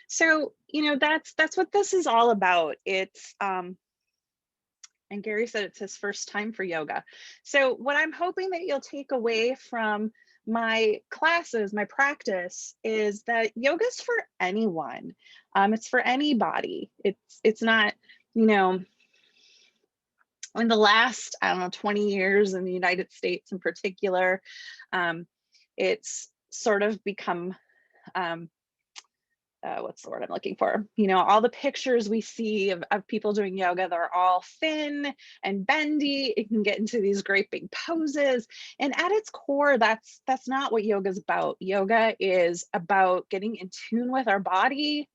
So, that's what this is all about. And Gary said it's his first time for yoga. So, what I'm hoping that you'll take away from my classes, my practice, is that yoga is for anyone. It's for anybody. It's not, you know, in the last, I don't know, 20 years in the United States in particular, it's sort of become what's the word I'm looking for? All the pictures we see of people doing yoga, they're all thin and bendy. It can get into these great big poses. And at its core, that's not what yoga is about. Yoga is about getting in tune with our body,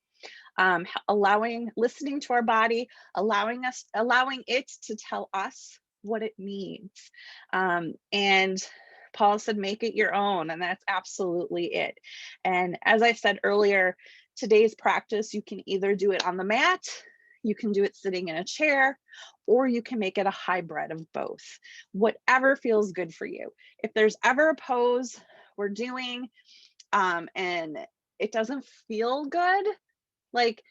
listening to our body, allowing it to tell us what it needs. And Paul said, make it your own. And that's absolutely it. And as I said earlier, today's practice, you can either do it on the mat, you can do it sitting in a chair, or you can make it a hybrid of both, whatever feels good for you. If there's ever a pose we're doing and it doesn't feel good, like,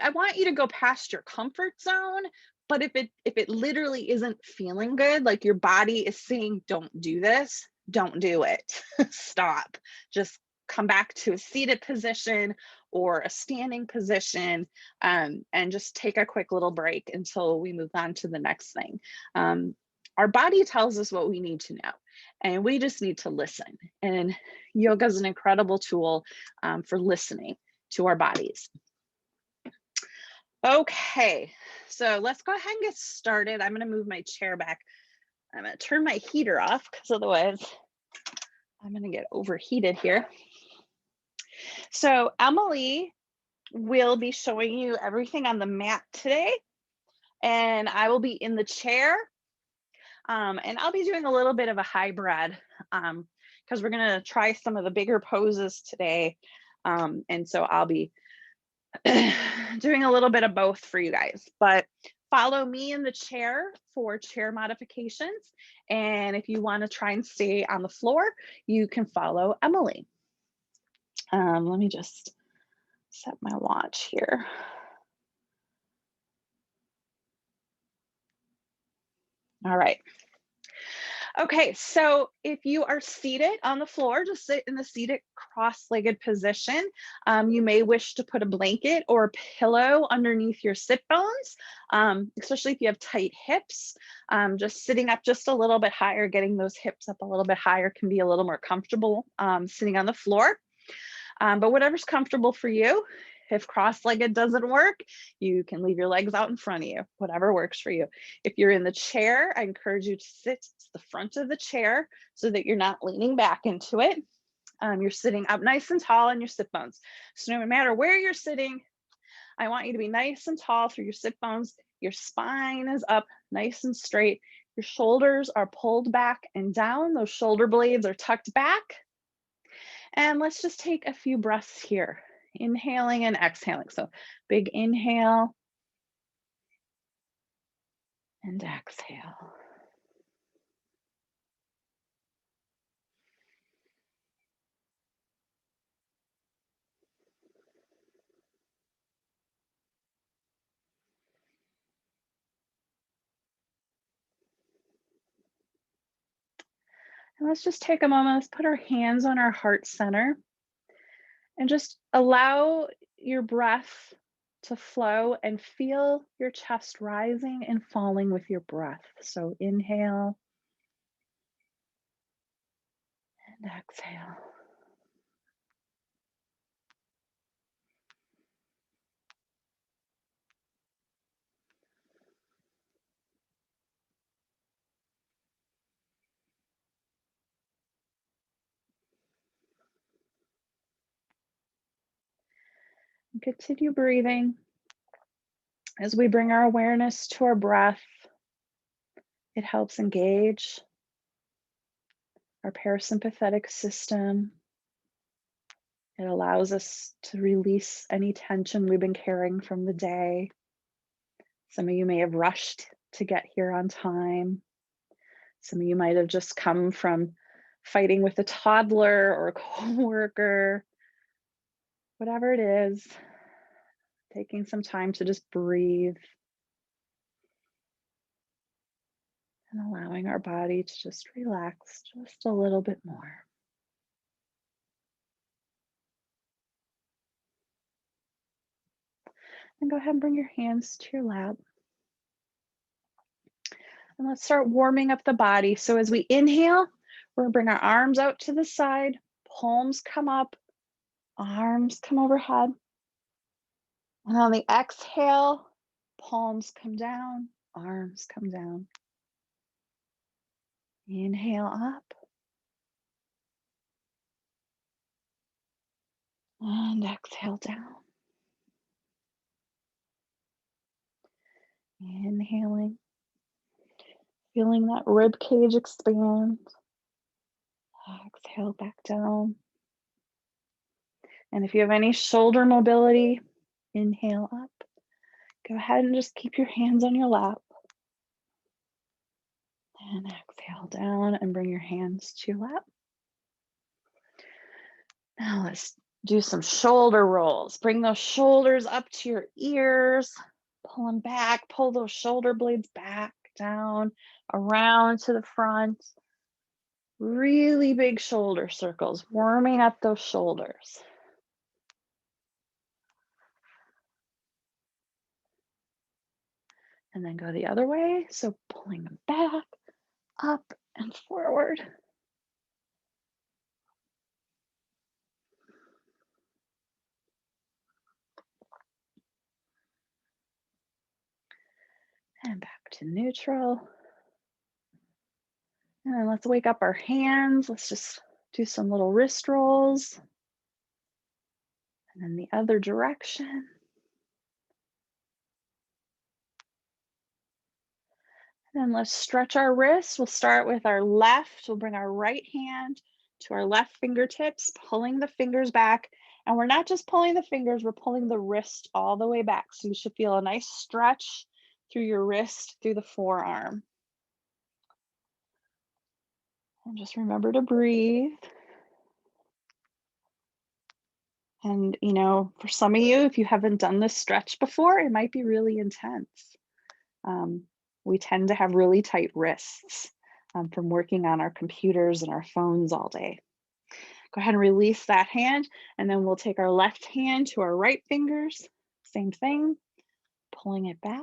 I want you to go past your comfort zone. But if it literally isn't feeling good, like your body is saying, don't do this, don't do it. Stop. Just come back to a seated position or a standing position, and just take a quick little break until we move on to the next thing. Our body tells us what we need to know, and we just need to listen. And yoga is an incredible tool for listening to our bodies. Okay, so let's go ahead and get started. I'm going to move my chair back. I'm going to turn my heater off because otherwise I'm going to get overheated here. So Emily will be showing you everything on the mat today, and I will be in the chair. And I'll be doing a little bit of a hybrid because we're going to try some of the bigger poses today. And so I'll be doing a little bit of both for you guys, but follow me in the chair for chair modifications. And if you want to try and stay on the floor, you can follow Emily. Let me just set my watch here. All right. Okay, so if you are seated on the floor, just sit in the seated cross-legged position. You may wish to put a blanket or a pillow underneath your sit bones, especially if you have tight hips. Just sitting up just a little bit higher, getting those hips up a little bit higher can be a little more comfortable sitting on the floor. But whatever's comfortable for you. If cross-legged doesn't work, you can leave your legs out in front of you, whatever works for you. If you're in the chair, I encourage you to sit to the front of the chair so that you're not leaning back into it. You're sitting up nice and tall on your sit bones. So no matter where you're sitting, I want you to be nice and tall through your sit bones. Your spine is up nice and straight. Your shoulders are pulled back and down. Those shoulder blades are tucked back. And let's just take a few breaths here. Inhaling and exhaling. So big inhale and exhale. And let's just take a moment. Let's put our hands on our heart center and just allow your breath to flow and feel your chest rising and falling with your breath. So inhale and exhale. And continue breathing. As we bring our awareness to our breath, it helps engage our parasympathetic system. It allows us to release any tension we've been carrying from the day. Some of you may have rushed to get here on time. Some of you might have just come from fighting with a toddler or a coworker. whatever it is, taking some time to just breathe and allowing our body to just relax just a little bit more. And go ahead and bring your hands to your lap. And let's start warming up the body. So as we inhale, we're gonna bring our arms out to the side, palms come up, arms come overhead. And on the exhale, palms come down, arms come down. Inhale up and exhale down. Inhaling, feeling that rib cage expand. Exhale back down. And if you have any shoulder mobility, inhale up. Go ahead and just keep your hands on your lap. And exhale down and bring your hands to your lap. Now let's do some shoulder rolls. Bring those shoulders up to your ears. Pull them back. Pull those shoulder blades back, down, around to the front. Really big shoulder circles, warming up those shoulders. And then go the other way. So pulling them back, up, and forward. And back to neutral. And then let's wake up our hands. Let's just do some little wrist rolls. And then the other direction. And then let's stretch our wrists. We'll start with our left. We'll bring our right hand to our left fingertips, pulling the fingers back. And we're not just pulling the fingers, we're pulling the wrist all the way back. So you should feel a nice stretch through your wrist, through the forearm. And just remember to breathe. And, for some of you, if you haven't done this stretch before, it might be really intense. We tend to have really tight wrists from working on our computers and our phones all day. Go ahead and release that hand, and then we'll take our left hand to our right fingers. Same thing, pulling it back.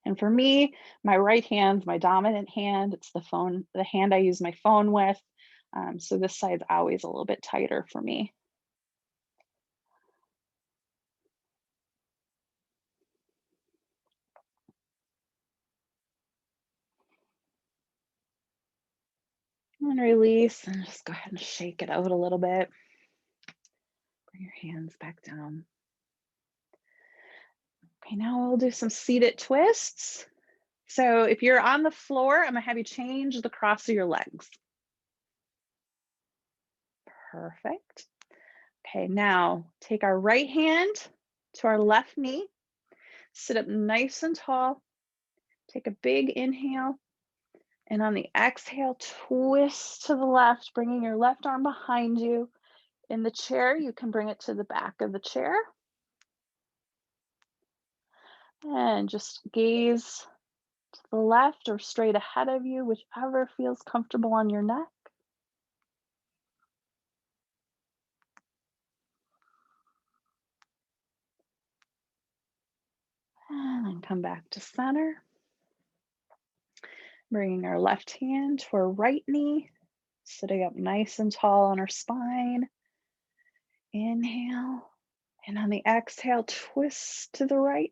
And for me, my right hand's my dominant hand. It's the hand I use my phone with. So this side's always a little bit tighter for me. And release, and just go ahead and shake it out a little bit. Bring your hands back down. Okay, now we'll do some seated twists. So if you're on the floor, I'm gonna have you change the cross of your legs. Perfect. Okay, now take our right hand to our left knee, sit up nice and tall, take a big inhale, and on the exhale, twist to the left, bringing your left arm behind you. In the chair, you can bring it to the back of the chair. And just gaze to the left or straight ahead of you, whichever feels comfortable on your neck. And then come back to center. Bringing our left hand to our right knee, sitting up nice and tall on our spine. Inhale. And on the exhale, twist to the right.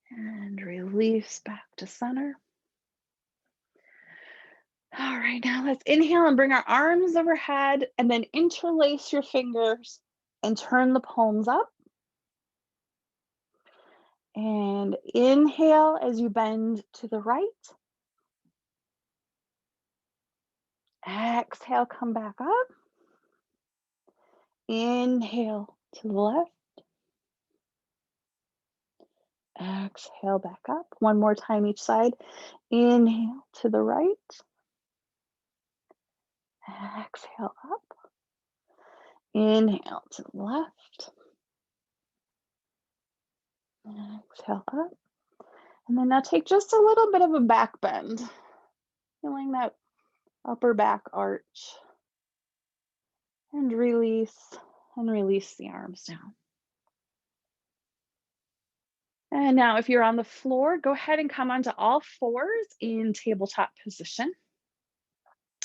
And release back to center. All right, now let's inhale and bring our arms overhead and then interlace your fingers and turn the palms up. And inhale as you bend to the right. Exhale, come back up. Inhale, to the left. Exhale back up. One more time each side. Inhale to the right. Exhale up. Inhale to the left. Exhale up. And then now take just a little bit of a back bend. Feeling that upper back arch. And release the arms down. And now if you're on the floor, go ahead and come onto all fours in tabletop position.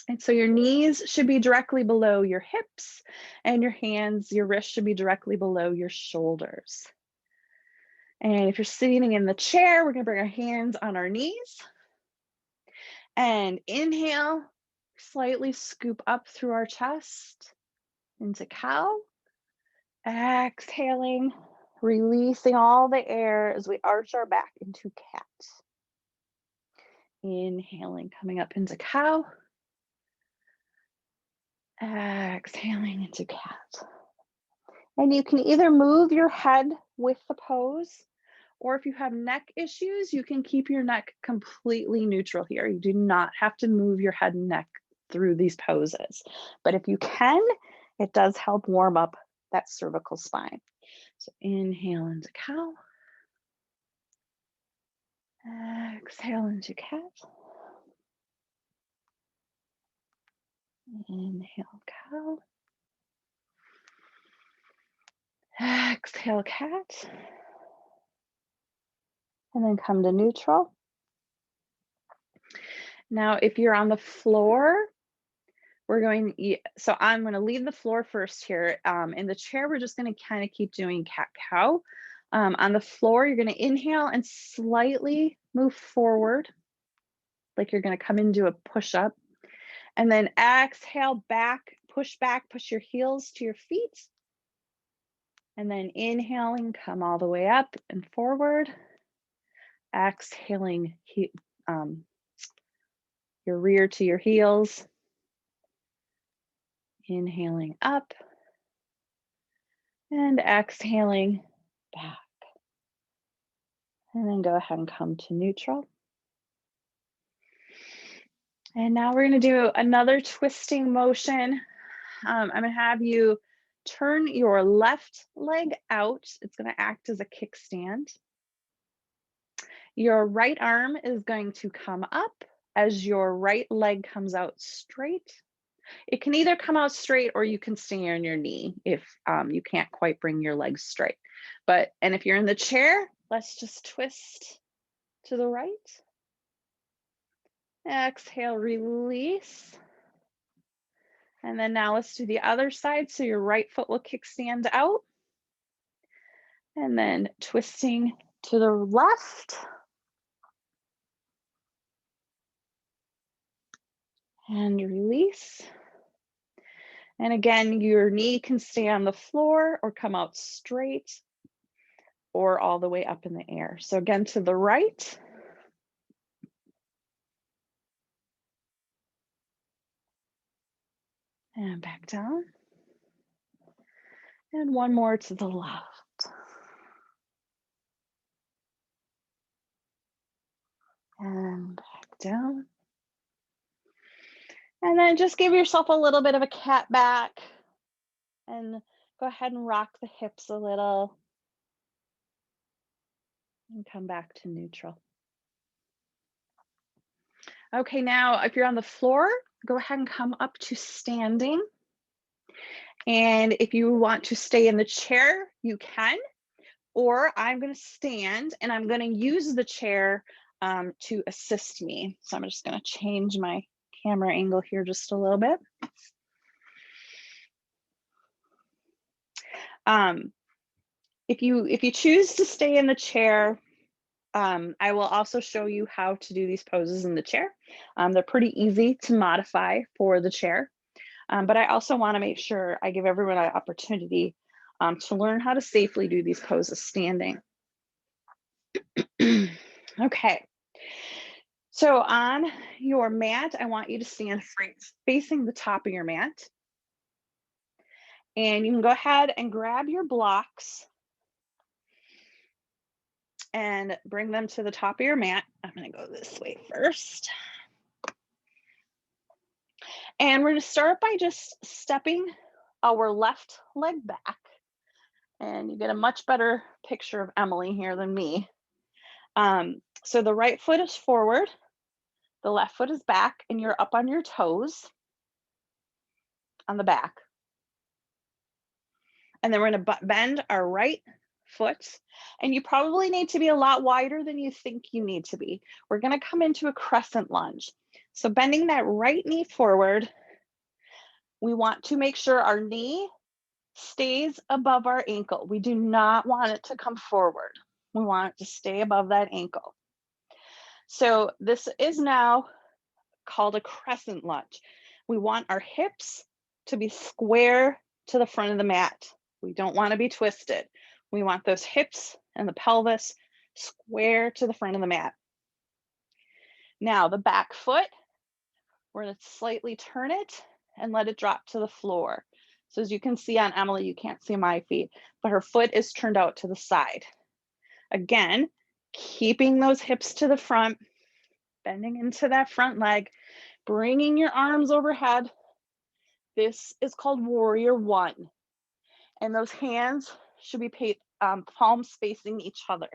And so your knees should be directly below your hips, and your hands, your wrists should be directly below your shoulders. And if you're sitting in the chair, we're gonna bring our hands on our knees. And inhale, slightly scoop up through our chest into cow. Exhaling, releasing all the air as we arch our back into cat. Inhaling, coming up into cow. Exhaling into cat. And you can either move your head with the pose, or if you have neck issues, you can keep your neck completely neutral here. You do not have to move your head and neck through these poses. But if you can, it does help warm up that cervical spine. So inhale into cow. Exhale into cat. Inhale, cow. Exhale, cat. And then come to neutral. Now, if you're on the floor, I'm going to leave the floor first here. In the chair, we're just going to kind of keep doing cat-cow. On the floor, you're going to inhale and slightly move forward, like you're going to come into a push-up. And then exhale back, push your heels to your feet. And then inhaling, come all the way up and forward. Exhaling, your rear to your heels. Inhaling up. And exhaling back. And then go ahead and come to neutral. And now we're going to do another twisting motion. I'm going to have you turn your left leg out. It's going to act as a kickstand. Your right arm is going to come up as your right leg comes out straight. It can either come out straight or you can stay on your knee if you can't quite bring your legs straight. And if you're in the chair, let's just twist to the right. Exhale, release. And then now let's do the other side. So your right foot will kickstand out. And then twisting to the left. And release. And again, your knee can stay on the floor or come out straight or all the way up in the air. So again, to the right. And back down. And one more to the left. And back down. And then just give yourself a little bit of a cat back. And go ahead and rock the hips a little. And come back to neutral. Okay, now if you're on the floor, go ahead and come up to standing. And if you want to stay in the chair, you can. Or I'm going to stand and I'm going to use the chair to assist me. So I'm just going to change my camera angle here just a little bit. If you choose to stay in the chair, I will also show you how to do these poses in the chair. They're pretty easy to modify for the chair. But I also want to make sure I give everyone an opportunity to learn how to safely do these poses standing. Okay. So on your mat, I want you to stand facing the top of your mat. And you can go ahead and grab your blocks and bring them to the top of your mat. I'm going to go this way first. And we're going to start by just stepping our left leg back. And you get a much better picture of Emily here than me. So the right foot is forward, the left foot is back, and you're up on your toes on the back. And then we're going to bend our right foot, and you probably need to be a lot wider than you think you need to be. We're going to come into a crescent lunge. So bending that right knee forward, we want to make sure our knee stays above our ankle. We do not want it to come forward. We want it to stay above that ankle. So this is now called a crescent lunge. We want our hips to be square to the front of the mat. We don't want to be twisted. We want those hips and the pelvis square to the front of the mat. Now the back foot, we're going to slightly turn it and let it drop to the floor. So as you can see on Emily, you can't see my feet, but her foot is turned out to the side. Again, keeping those hips to the front, bending into that front leg, bringing your arms overhead. This is called warrior one. And those hands should be palms facing each other.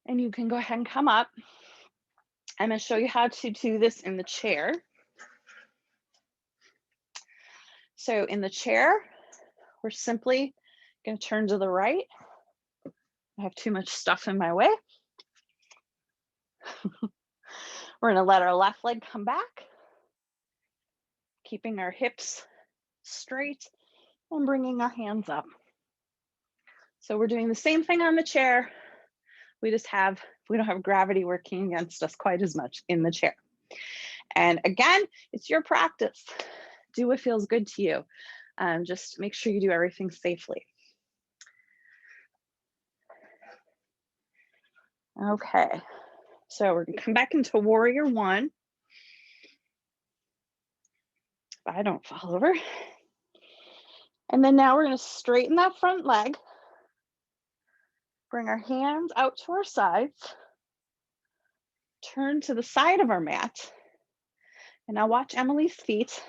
And you can go ahead and come up. I'm going to show you how to do this in the chair. So in the chair, we're simply going to turn to the right. I have too much stuff in my way. We're going to let our left leg come back, keeping our hips straight and bringing our hands up. So we're doing the same thing on the chair. We don't have gravity working against us quite as much in the chair. And again, it's your practice. Do what feels good to you. Just make sure you do everything safely. Okay, so we're gonna come back into warrior one. If I don't fall over. And then now we're gonna straighten that front leg. Bring our hands out to our sides. Turn to the side of our mat. And now watch Emily's feet.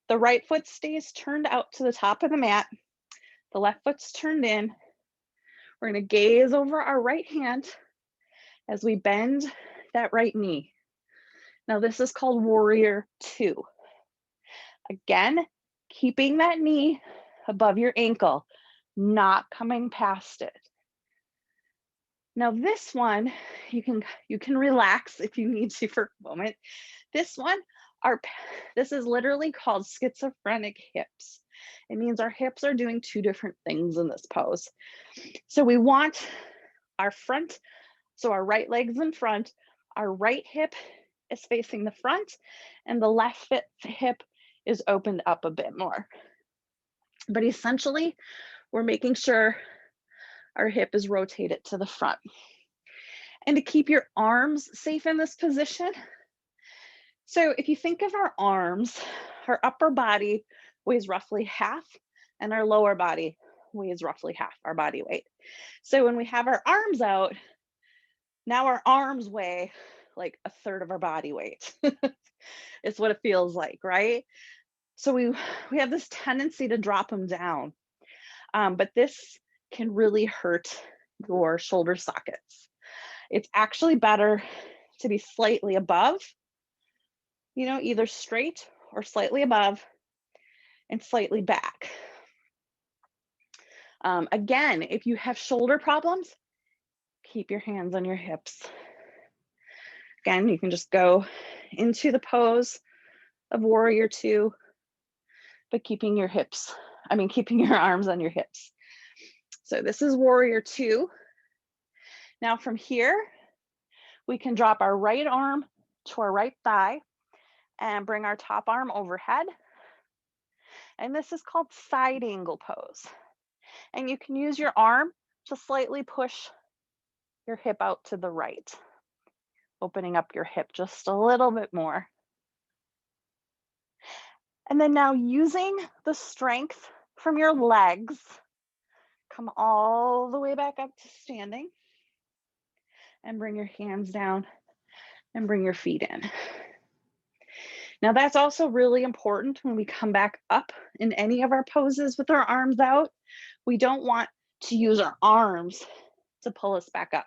The right foot stays turned out to the top of the mat. The left foot's turned in. We're going to gaze over our right hand as we bend that right knee. Now this is called warrior two. Again, keeping that knee above your ankle, not coming past it. Now this one, you can relax if you need to for a moment. This one, this is literally called schizophrenic hips. It means our hips are doing two different things in this pose. So we want our front, so our right leg's in front, our right hip is facing the front, and the left hip is opened up a bit more. But essentially, we're making sure our hip is rotated to the front. And to keep your arms safe in this position, so if you think of our arms, our upper body weighs roughly half, and our lower body weighs roughly half our body weight. So when we have our arms out, now our arms weigh like a third of our body weight. It's what it feels like, right? So we have this tendency to drop them down, but this can really hurt your shoulder sockets. It's actually better to be slightly above, either straight or slightly above and slightly back. Again, if you have shoulder problems, keep your hands on your hips. Again, you can just go into the pose of warrior two, but keeping your arms on your hips. So this is warrior two. Now from here, we can drop our right arm to our right thigh and bring our top arm overhead. And this is called side angle pose. And you can use your arm to slightly push your hip out to the right, opening up your hip just a little bit more. And then now using the strength from your legs, come all the way back up to standing and bring your hands down and bring your feet in. Now that's also really important when we come back up in any of our poses with our arms out. We don't want to use our arms to pull us back up.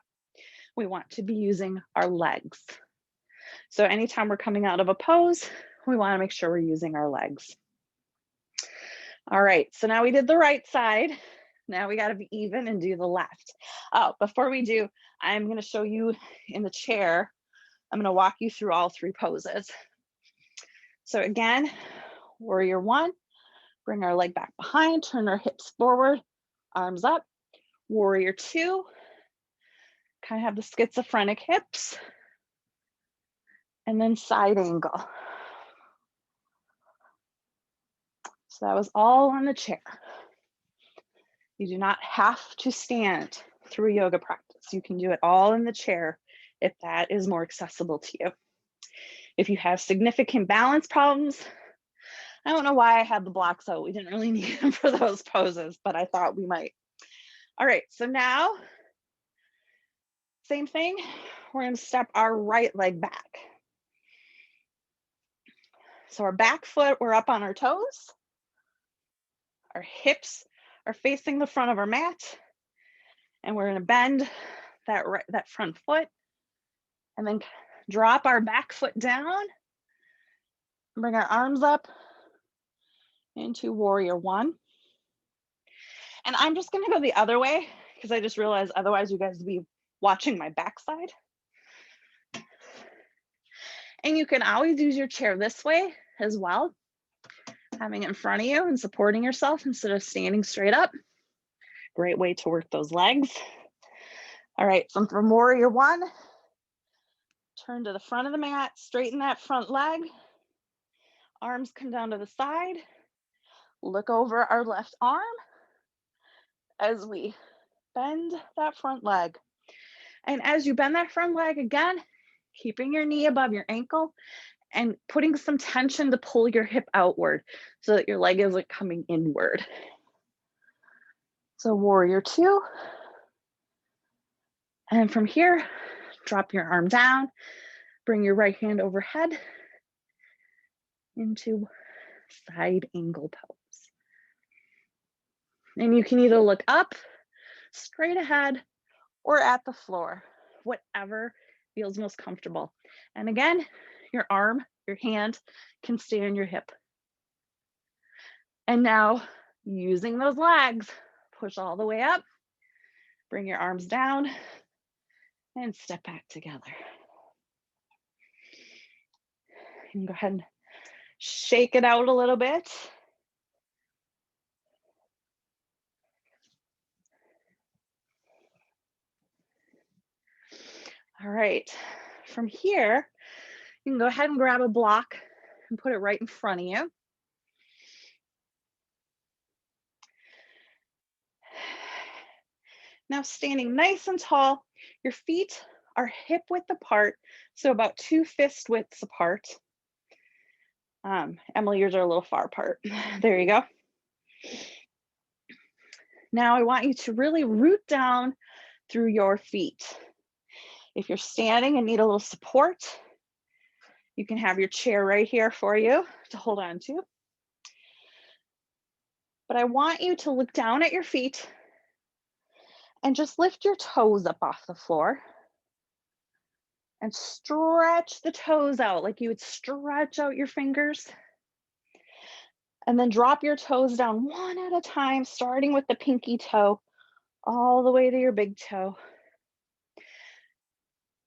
We want to be using our legs. So anytime we're coming out of a pose, we want to make sure we're using our legs. All right, so now we did the right side. Now we got to be even and do the left. Oh, before we do, I'm going to show you in the chair. I'm going to walk you through all three poses. So again, warrior one, bring our leg back behind, turn our hips forward, arms up. Warrior two, kind of have the schizophrenic hips. And then side angle. So that was all on the chair. You do not have to stand through a yoga practice. You can do it all in the chair if that is more accessible to you. If you have significant balance problems, I don't know why I had the blocks out. We didn't really need them for those poses, but I thought we might. All right, so now, same thing. We're going to step our right leg back. So our back foot, we're up on our toes. Our hips are facing the front of our mat. And we're going to bend that front foot and then drop our back foot down. Bring our arms up into warrior one. And I'm just going to go the other way because I just realized otherwise you guys would be watching my backside. And you can always use your chair this way as well, having it in front of you and supporting yourself instead of standing straight up. Great way to work those legs. All right, so from warrior one, turn to the front of the mat, straighten that front leg. Arms come down to the side. Look over our left arm as we bend that front leg. And as you bend that front leg again, keeping your knee above your ankle and putting some tension to pull your hip outward so that your leg isn't coming inward. So warrior two. And from here, drop your arm down, bring your right hand overhead into side angle pose. And you can either look up, straight ahead, or at the floor, whatever feels most comfortable. And again, your arm, your hand can stay on your hip. And now using those legs, push all the way up, bring your arms down, and step back together. And go ahead and shake it out a little bit. All right, from here, you can go ahead and grab a block and put it right in front of you. Now standing nice and tall, your feet are hip width apart, so about 2 fist widths apart. Emily, yours are a little far apart. There you go. Now I want you to really root down through your feet. If you're standing and need a little support, you can have your chair right here for you to hold on to. But I want you to look down at your feet and just lift your toes up off the floor and stretch the toes out like you would stretch out your fingers. And then drop your toes down one at a time, starting with the pinky toe all the way to your big toe.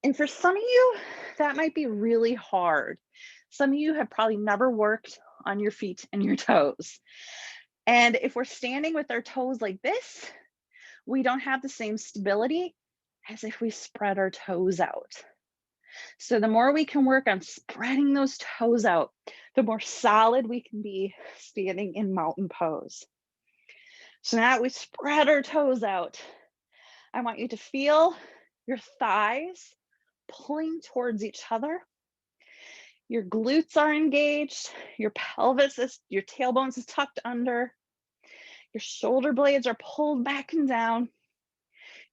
And for some of you, that might be really hard. Some of you have probably never worked on your feet and your toes. And if we're standing with our toes like this, we don't have the same stability as if we spread our toes out. So the more we can work on spreading those toes out, the more solid we can be standing in mountain pose. So now that we spread our toes out, I want you to feel your thighs pulling towards each other. Your glutes are engaged. Your pelvis is, your tailbones is tucked under. Your shoulder blades are pulled back and down.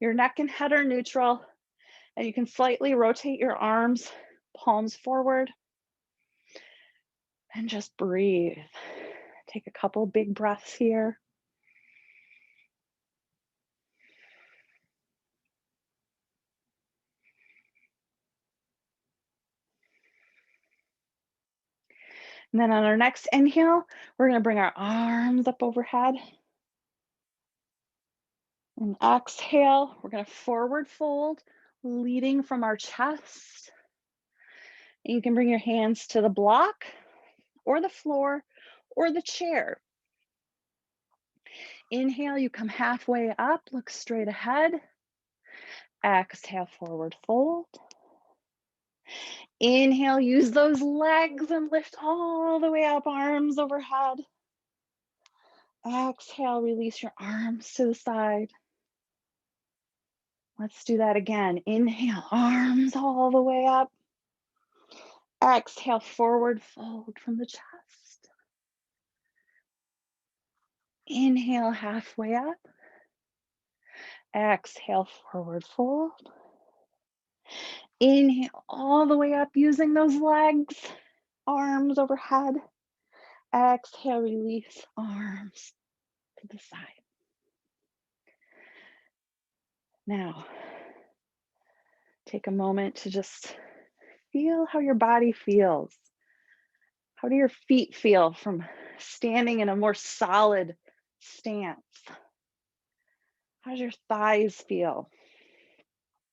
Your neck and head are neutral. And you can slightly rotate your arms, palms forward. And just breathe. Take a couple big breaths here. And then on our next inhale, we're going to bring our arms up overhead. And exhale, we're going to forward fold, leading from our chest. And you can bring your hands to the block or the floor or the chair. Inhale, you come halfway up, look straight ahead. Exhale, forward fold. Inhale, use those legs and lift all the way up, arms overhead. Exhale, release your arms to the side. Let's do that again. Inhale, arms all the way up. Exhale, forward fold from the chest. Inhale, halfway up. Exhale, forward fold. Inhale, all the way up using those legs, arms overhead. Exhale, release, arms to the side. Now, take a moment to just feel how your body feels. How do your feet feel from standing in a more solid stance? How does your thighs feel?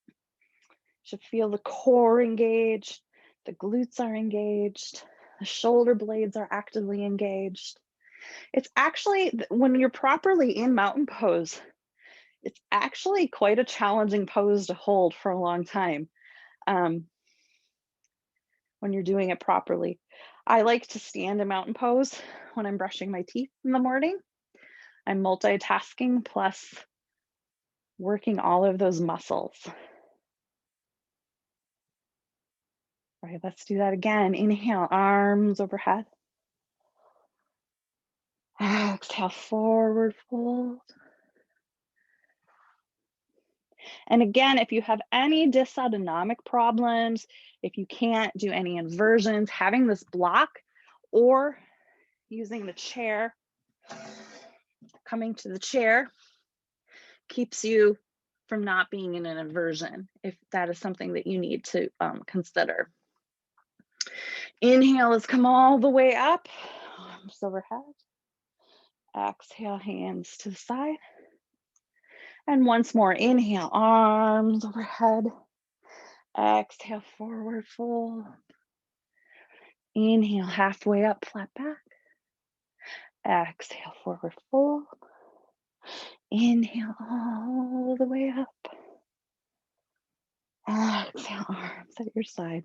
You should feel the core engaged, the glutes are engaged, the shoulder blades are actively engaged. It's actually, when you're properly in mountain pose, it's actually quite a challenging pose to hold for a long time when you're doing it properly. I like to stand in mountain pose when I'm brushing my teeth in the morning. I'm multitasking plus working all of those muscles. All right, let's do that again. Inhale, arms overhead. Exhale, forward fold. And again, if you have any dysautonomic problems, if you can't do any inversions, having this block or using the chair, coming to the chair, keeps you from not being in an inversion, if that is something that you need to consider. Inhale is come all the way up, arms overhead. Exhale, hands to the side. And once more, inhale, arms overhead. Exhale, forward fold. Inhale, halfway up, flat back. Exhale, forward fold. Inhale all the way up. Exhale, arms at your side.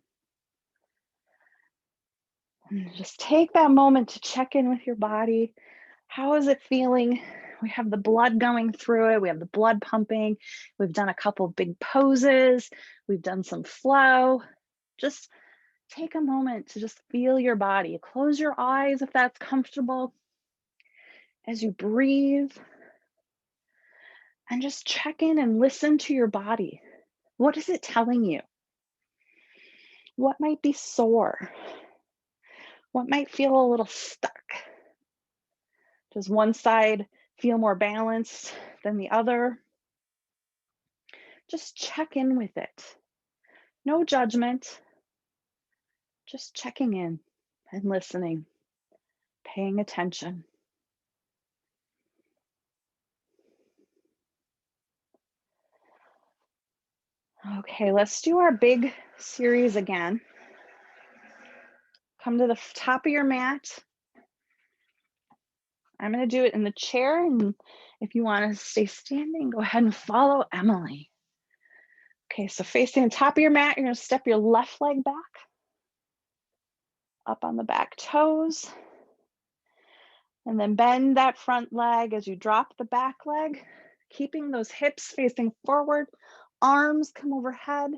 And just take that moment to check in with your body. How is it feeling? We have the blood going through it. We have the blood pumping. We've done a couple big poses. We've done some flow. Just take a moment to just feel your body. Close your eyes if that's comfortable. As you breathe, and just check in and listen to your body. What is it telling you? What might be sore? What might feel a little stuck? Does one side feel more balanced than the other? Just check in with it. No judgment, just checking in and listening, paying attention. Okay, let's do our big series again. Come to the top of your mat. I'm going to do it in the chair, and if you want to stay standing, go ahead and follow Emily. Okay, so facing the top of your mat, you're going to step your left leg back, up on the back toes, and then bend that front leg as you drop the back leg, keeping those hips facing forward, arms come overhead,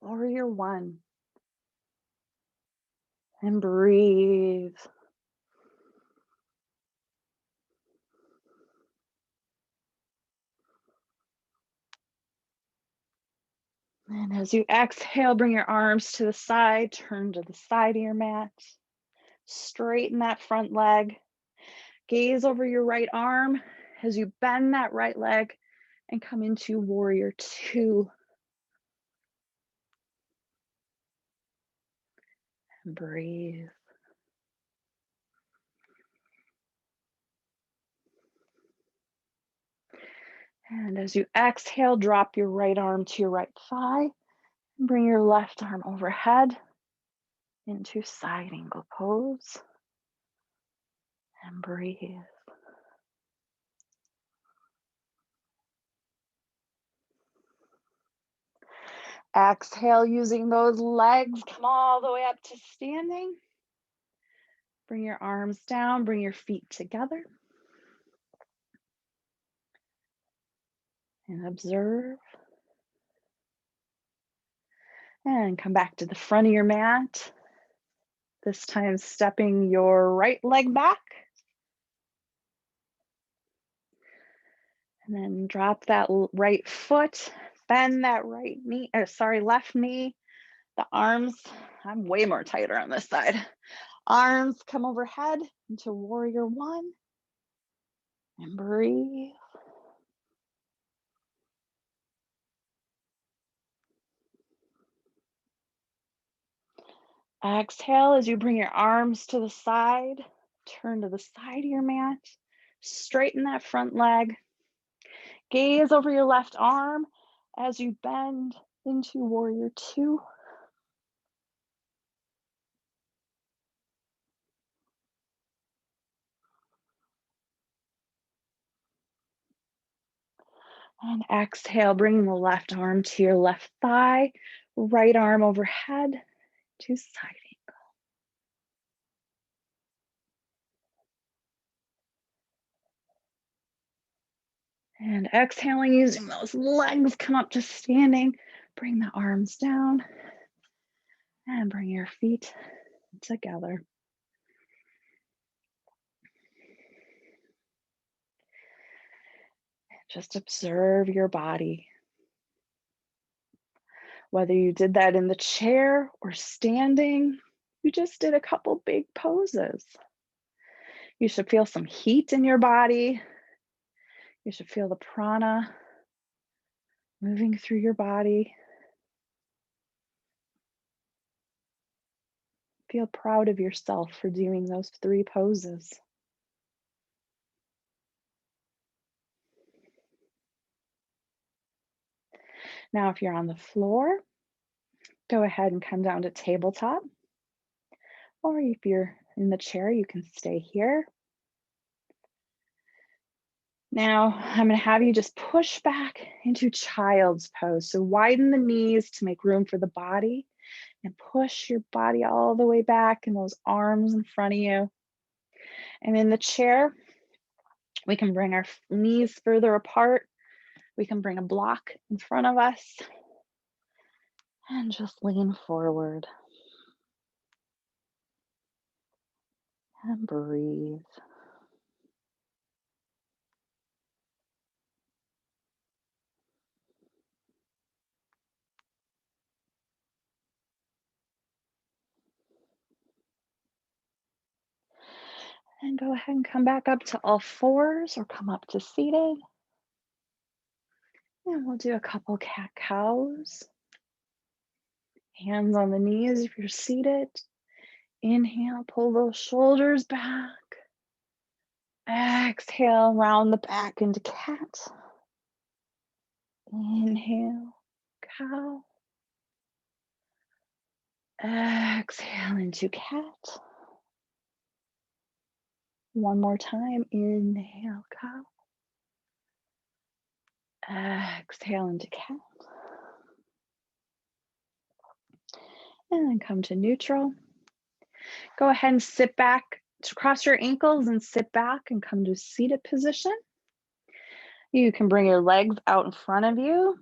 warrior one. And breathe. And as you exhale, bring your arms to the side, turn to the side of your mat. Straighten that front leg. Gaze over your right arm as you bend that right leg and come into warrior two. And breathe. And as you exhale, drop your right arm to your right thigh and bring your left arm overhead into side angle pose. And breathe. Exhale, using those legs, come all the way up to standing. Bring your arms down, bring your feet together. And observe. And come back to the front of your mat. This time stepping your right leg back. And then drop that right foot, bend that left knee. The arms, I'm way more tighter on this side. Arms come overhead into warrior one. And breathe. Exhale as you bring your arms to the side, turn to the side of your mat, straighten that front leg, gaze over your left arm as you bend into warrior two. And exhale, bringing the left arm to your left thigh, right arm overhead to side angle. And exhaling, using those legs, come up to standing. Bring the arms down and bring your feet together. Just observe your body. Whether you did that in the chair or standing, you just did a couple big poses. You should feel some heat in your body. You should feel the prana moving through your body. Feel proud of yourself for doing those 3 poses. Now, if you're on the floor, go ahead and come down to tabletop. Or if you're in the chair, you can stay here. Now, I'm going to have you just push back into child's pose. So widen the knees to make room for the body and push your body all the way back and those arms in front of you. And in the chair, we can bring our knees further apart. We can bring a block in front of us and just lean forward and breathe. And go ahead and come back up to all fours or come up to seated. And we'll do a couple cat-cows. Hands on the knees if you're seated. Inhale, pull those shoulders back. Exhale, round the back into cat. Inhale, cow. Exhale into cat. One more time. Inhale, cow. Exhale into cat. And then come to neutral. Go ahead and sit back, cross your ankles and sit back and come to seated position. You can bring your legs out in front of you.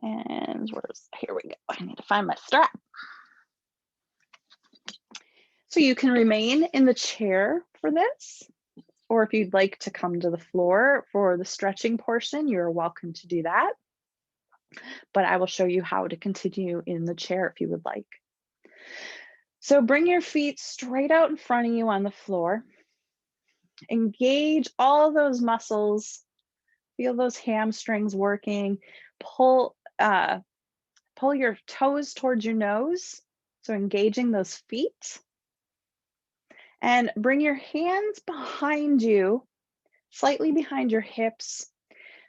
And here we go. I need to find my strap. So you can remain in the chair for this, or if you'd like to come to the floor for the stretching portion, you're welcome to do that. But I will show you how to continue in the chair if you would like. So bring your feet straight out in front of you on the floor. Engage all those muscles. Feel those hamstrings working. Pull your toes towards your nose. So engaging those feet. And bring your hands behind you, slightly behind your hips,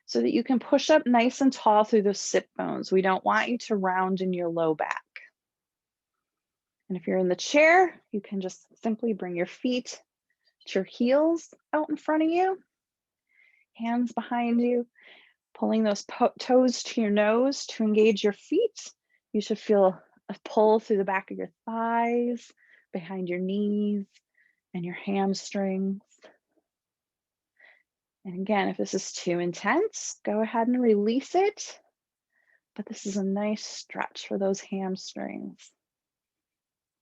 so that you can push up nice and tall through those sit bones. We don't want you to round in your low back. And if you're in the chair, you can just simply bring your feet to your heels out in front of you, hands behind you, pulling those toes to your nose to engage your feet. You should feel a pull through the back of your thighs, behind your knees, and your hamstrings. And again, if this is too intense, go ahead and release it. But this is a nice stretch for those hamstrings.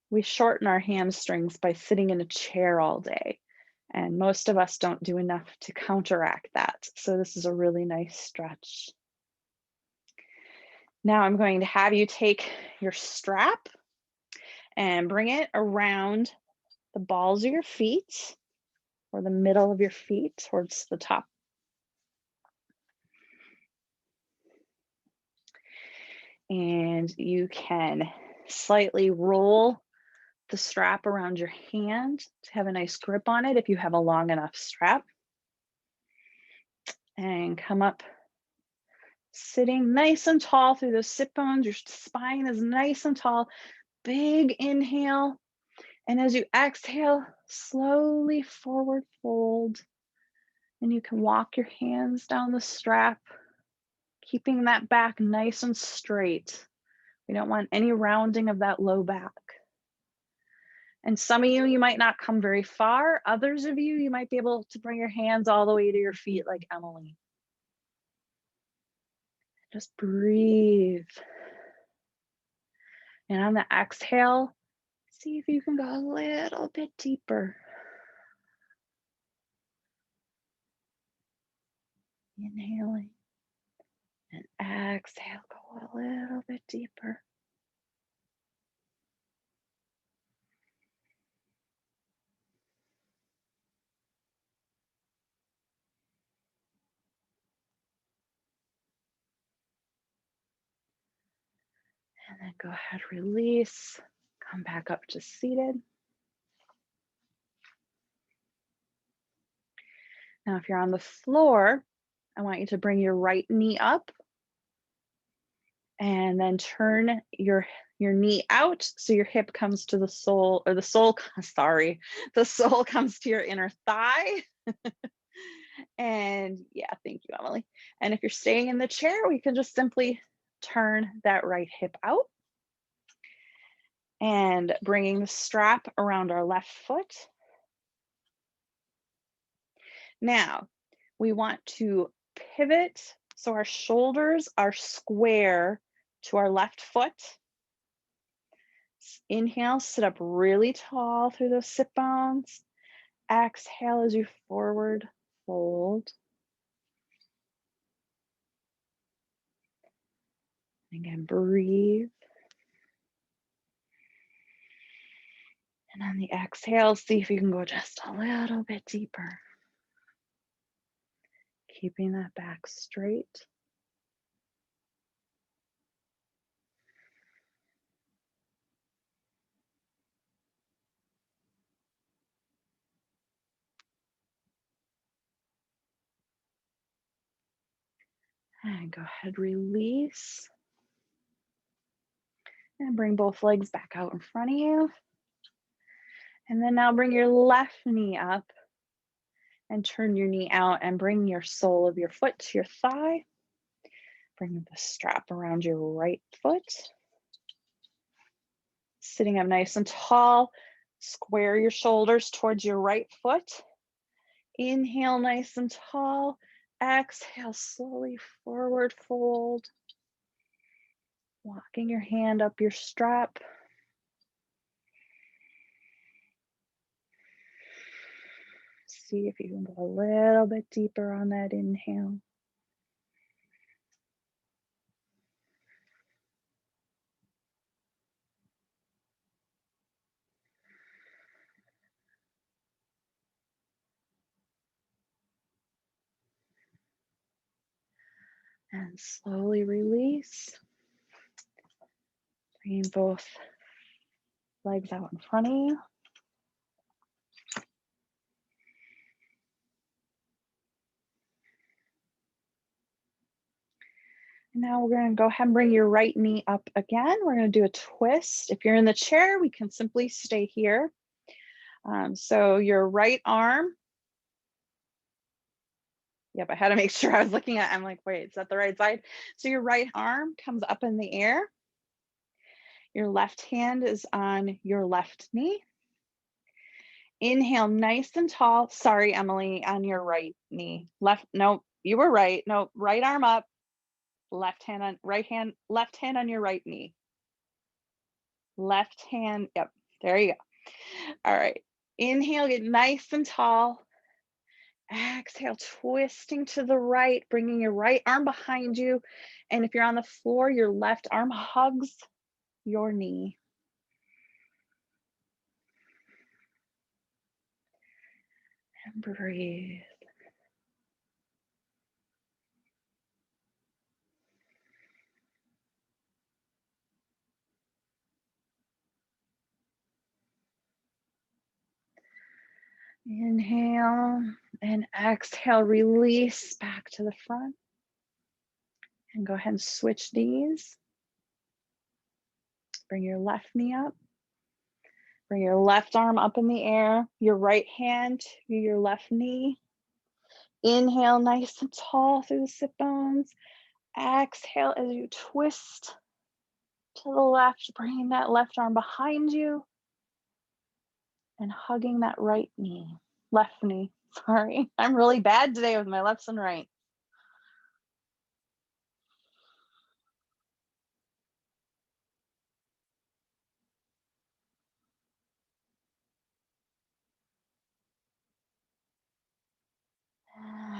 We shorten our hamstrings by sitting in a chair all day, and most of us don't do enough to counteract that. So this is a really nice stretch. Now I'm going to have you take your strap and bring it around the balls of your feet, or the middle of your feet towards the top. And you can slightly roll the strap around your hand to have a nice grip on it if you have a long enough strap. And come up, sitting nice and tall through those sit bones. Your spine is nice and tall. Big inhale. And as you exhale, slowly forward fold. And you can walk your hands down the strap, keeping that back nice and straight. We don't want any rounding of that low back. And some of you might not come very far. Others of you, you might be able to bring your hands all the way to your feet like Emily. Just breathe. And on the exhale, see if you can go a little bit deeper. Inhaling and exhale, go a little bit deeper. And then go ahead, release, come back up to seated. Now, if you're on the floor, I want you to bring your right knee up and then turn your knee out so your hip comes to the sole, or the sole, sorry, the sole comes to your inner thigh. And yeah, thank you, Emily. And if you're staying in the chair, we can just simply turn that right hip out and bringing the strap around our left foot. Now, we want to pivot so our shoulders are square to our left foot. Inhale, sit up really tall through those sit bones. Exhale as you forward fold. Again, breathe. And on the exhale, see if you can go just a little bit deeper. Keeping that back straight. And go ahead, release. And bring both legs back out in front of you. And then now bring your left knee up and turn your knee out and bring your sole of your foot to your thigh. Bring the strap around your right foot. Sitting up nice and tall, square your shoulders towards your right foot. Inhale nice and tall. Exhale, slowly forward fold. Walking your hand up your strap. See if you can go a little bit deeper on that inhale. And slowly release. Bringing both legs out in front of you. And now we're going to go ahead and bring your right knee up again. We're going to do a twist. If you're in the chair, we can simply stay here. So your right arm. Yep, I had to make sure I was looking at, I'm like, wait, is that the right side? So your right arm comes up in the air. Your left hand is on your left knee. Inhale nice and tall. Sorry, Emily, on your right knee. Left, no, you were right. No, right arm up, left hand on right hand, left hand on your right knee. Left hand, yep, there you go. All right. Inhale, get nice and tall. Exhale, twisting to the right, bringing your right arm behind you. And if you're on the floor, your left arm hugs your knee. And breathe. Inhale and exhale, release back to the front. And go ahead and switch knees. Bring your left knee up. Bring your left arm up in the air. Your right hand to your left knee. Inhale nice and tall through the sit bones. Exhale as you twist to the left, bringing that left arm behind you and hugging that right knee. Left knee, sorry. I'm really bad today with my lefts and right.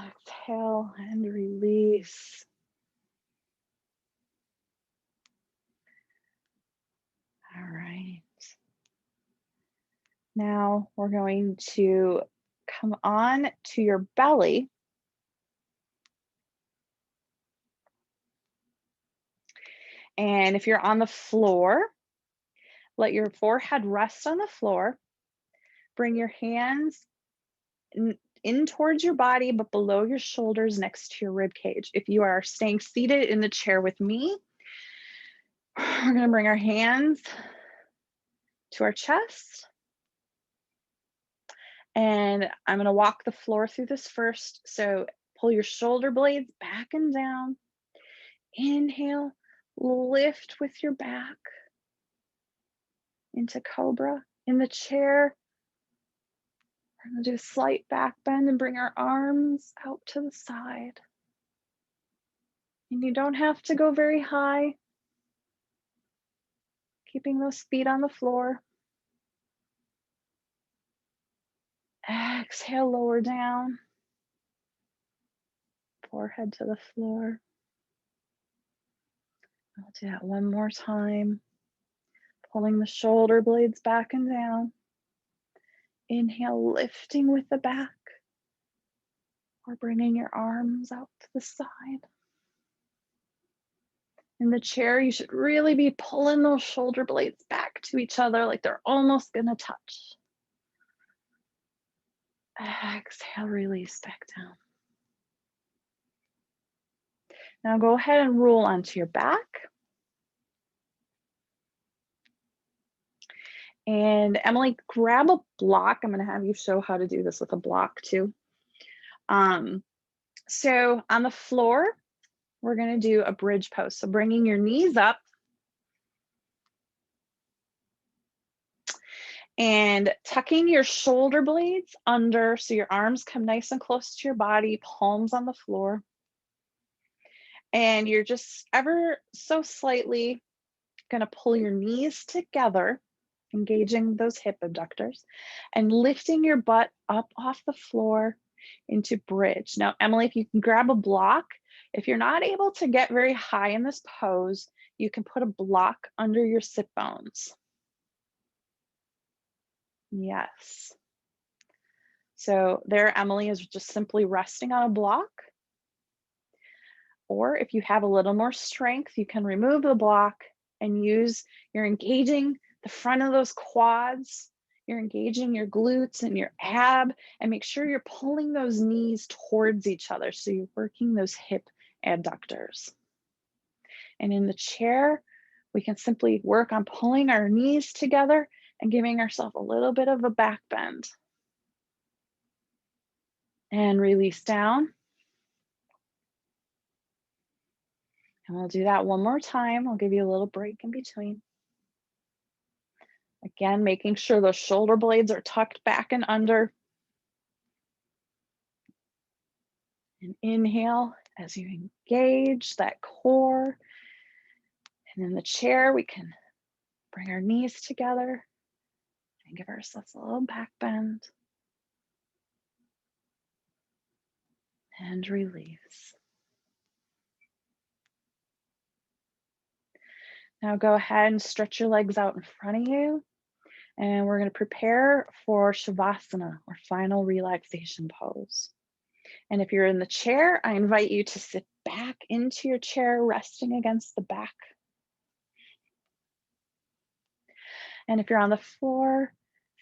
Exhale and release. All right. Now we're going to come on to your belly. And if you're on the floor, let your forehead rest on the floor. Bring your hands in towards your body, but below your shoulders next to your rib cage. If you are staying seated in the chair with me, we're going to bring our hands to our chest. And I'm going to walk the floor through this first. So pull your shoulder blades back and down. Inhale, lift with your back into cobra. In the chair, we're going to do a slight back bend and bring our arms out to the side. And you don't have to go very high. Keeping those feet on the floor. Exhale, lower down. Forehead to the floor. I'll do that one more time. Pulling the shoulder blades back and down. Inhale, lifting with the back. Or bringing your arms out to the side. In the chair, you should really be pulling those shoulder blades back to each other like they're almost gonna touch. Exhale, release back down. Now go ahead and roll onto your back. And Emily, grab a block. I'm gonna have you show how to do this with a block too. So on the floor, we're gonna do a bridge pose. So bringing your knees up and tucking your shoulder blades under so your arms come nice and close to your body, palms on the floor. And you're just ever so slightly gonna pull your knees together engaging those hip abductors, and lifting your butt up off the floor into bridge. Now, Emily, if you can grab a block, if you're not able to get very high in this pose, you can put a block under your sit bones. Yes. So there, Emily is just simply resting on a block. Or if you have a little more strength, you can remove the block and you're engaging the front of those quads, you're engaging your glutes and your ab, and make sure you're pulling those knees towards each other. So you're working those hip adductors. And in the chair, we can simply work on pulling our knees together and giving ourselves a little bit of a back bend. And release down. And we'll do that one more time. I'll give you a little break in between. Again, making sure those shoulder blades are tucked back and under. And inhale as you engage that core. And in the chair, we can bring our knees together and give ourselves a little back bend. And release. Now go ahead and stretch your legs out in front of you. And we're going to prepare for Shavasana, or final relaxation pose. And if you're in the chair, I invite you to sit back into your chair, resting against the back. And if you're on the floor,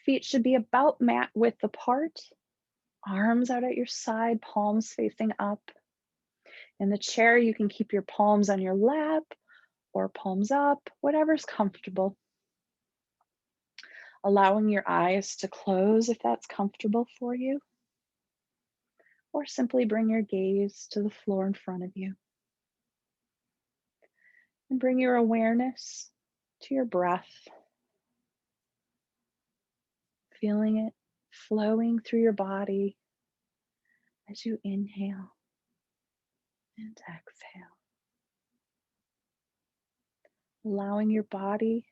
feet should be about mat width apart, arms out at your side, palms facing up. In the chair, you can keep your palms on your lap or palms up, whatever's comfortable. Allowing your eyes to close if that's comfortable for you. Or simply bring your gaze to the floor in front of you. And bring your awareness to your breath. Feeling it flowing through your body as you inhale and exhale. Allowing your body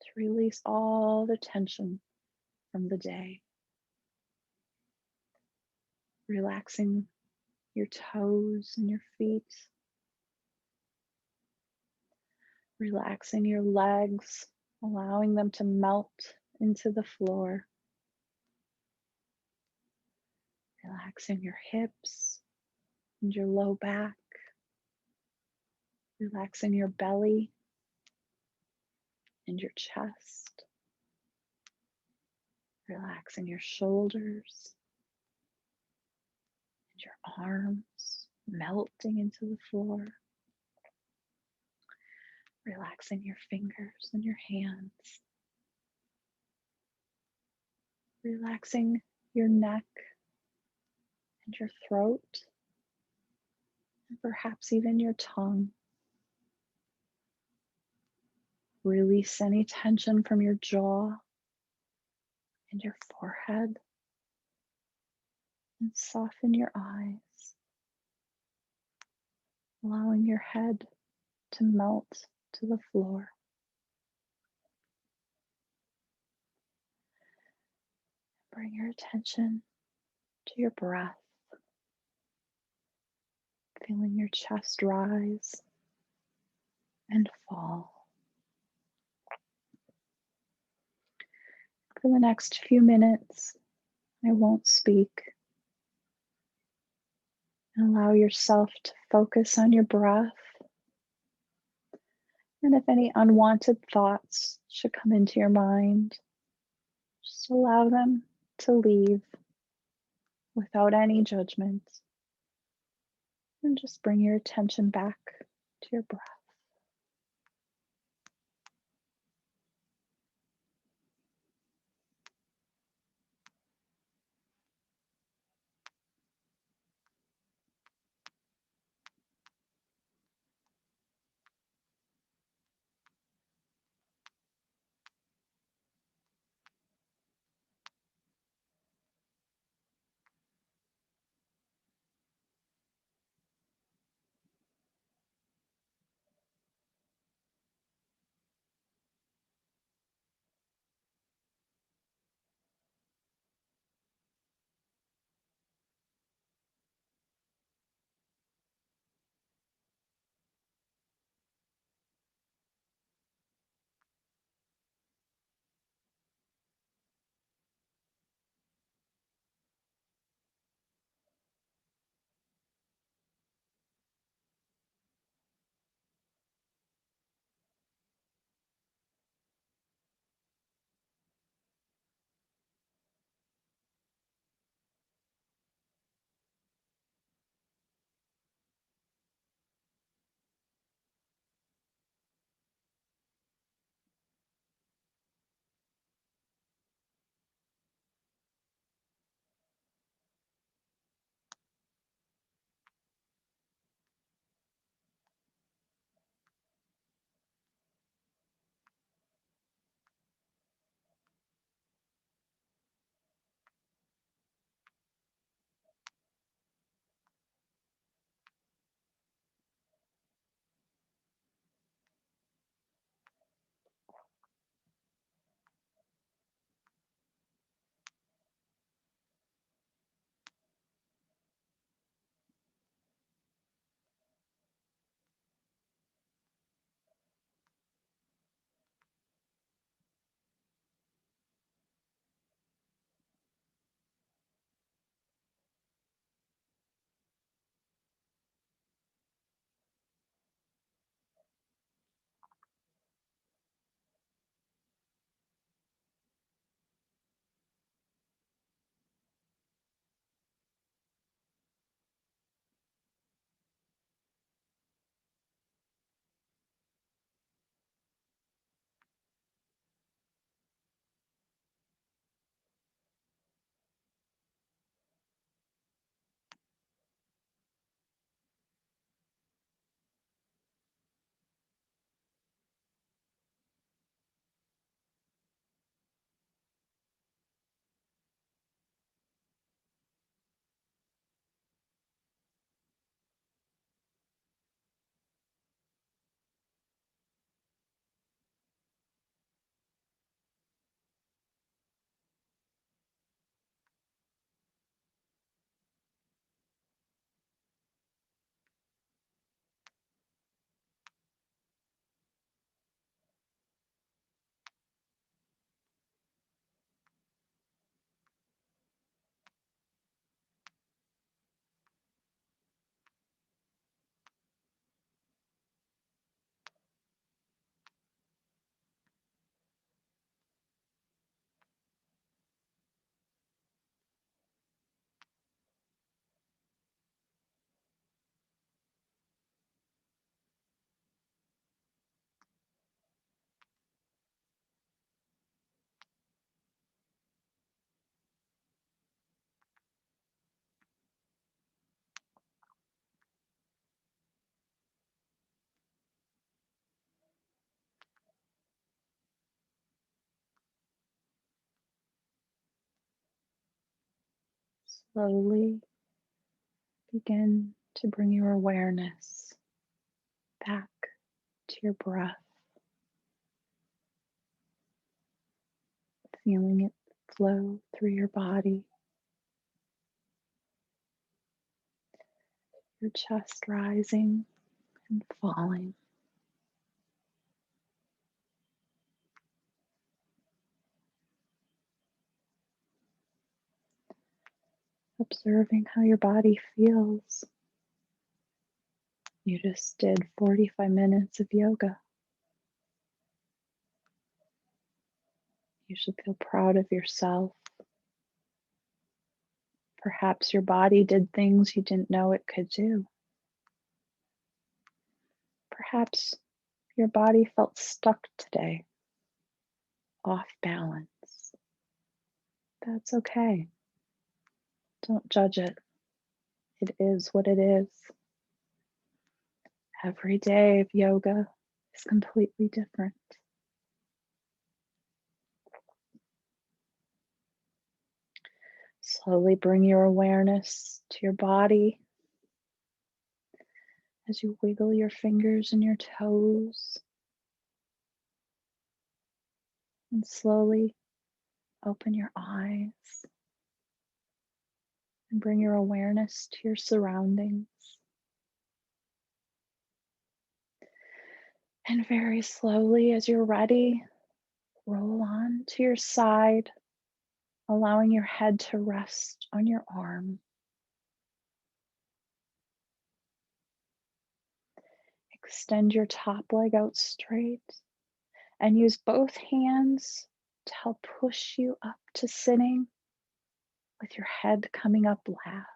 to release all the tension from the day. Relaxing your toes and your feet. Relaxing your legs, allowing them to melt into the floor. Relaxing your hips and your low back. Relaxing your belly and your chest. Relaxing your shoulders and your arms, melting into the floor. Relaxing your fingers and your hands. Relaxing your neck and your throat, and perhaps even your tongue. Release any tension from your jaw and your forehead, and soften your eyes, allowing your head to melt to the floor. Bring your attention to your breath, feeling your chest rise and fall. For the next few minutes, I won't speak. Allow yourself to focus on your breath. And if any unwanted thoughts should come into your mind, just allow them to leave without any judgment. And just bring your attention back to your breath. Slowly begin to bring your awareness back to your breath, feeling it flow through your body, your chest rising and falling. Observing how your body feels. You just did 45 minutes of yoga. You should feel proud of yourself. Perhaps your body did things you didn't know it could do. Perhaps your body felt stuck today, off balance. That's okay. Don't judge it. It is what it is. Every day of yoga is completely different. Slowly bring your awareness to your body as you wiggle your fingers and your toes. And slowly open your eyes and bring your awareness to your surroundings. And very slowly, as you're ready, roll on to your side, allowing your head to rest on your arm. Extend your top leg out straight and use both hands to help push you up to sitting with your head coming up last.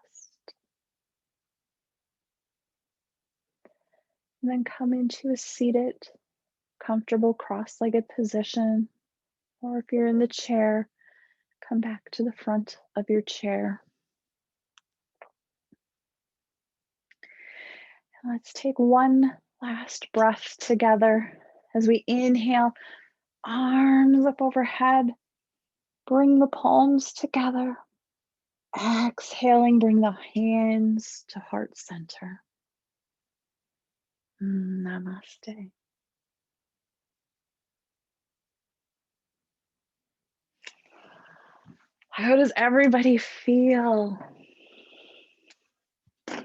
And then come into a seated, comfortable cross-legged position, or if you're in the chair, come back to the front of your chair. And let's take one last breath together as we inhale, arms up overhead, bring the palms together. Exhaling, bring the hands to heart center. Namaste. How does everybody feel? Go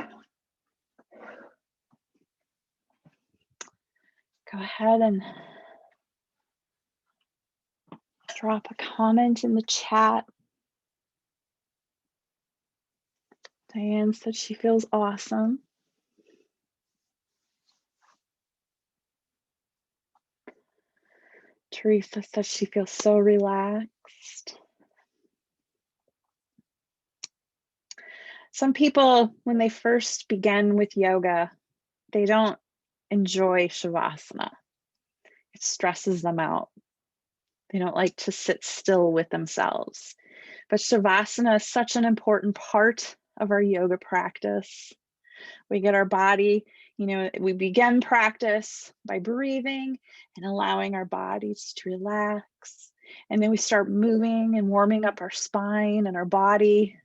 ahead and drop a comment in the chat. Diane said she feels awesome. Teresa says she feels so relaxed. Some people, when they first begin with yoga, they don't enjoy Shavasana. It stresses them out. They don't like to sit still with themselves. But Shavasana is such an important part of our yoga practice. We get our body, we begin practice by breathing and allowing our bodies to relax. And then we start moving and warming up our spine and our body.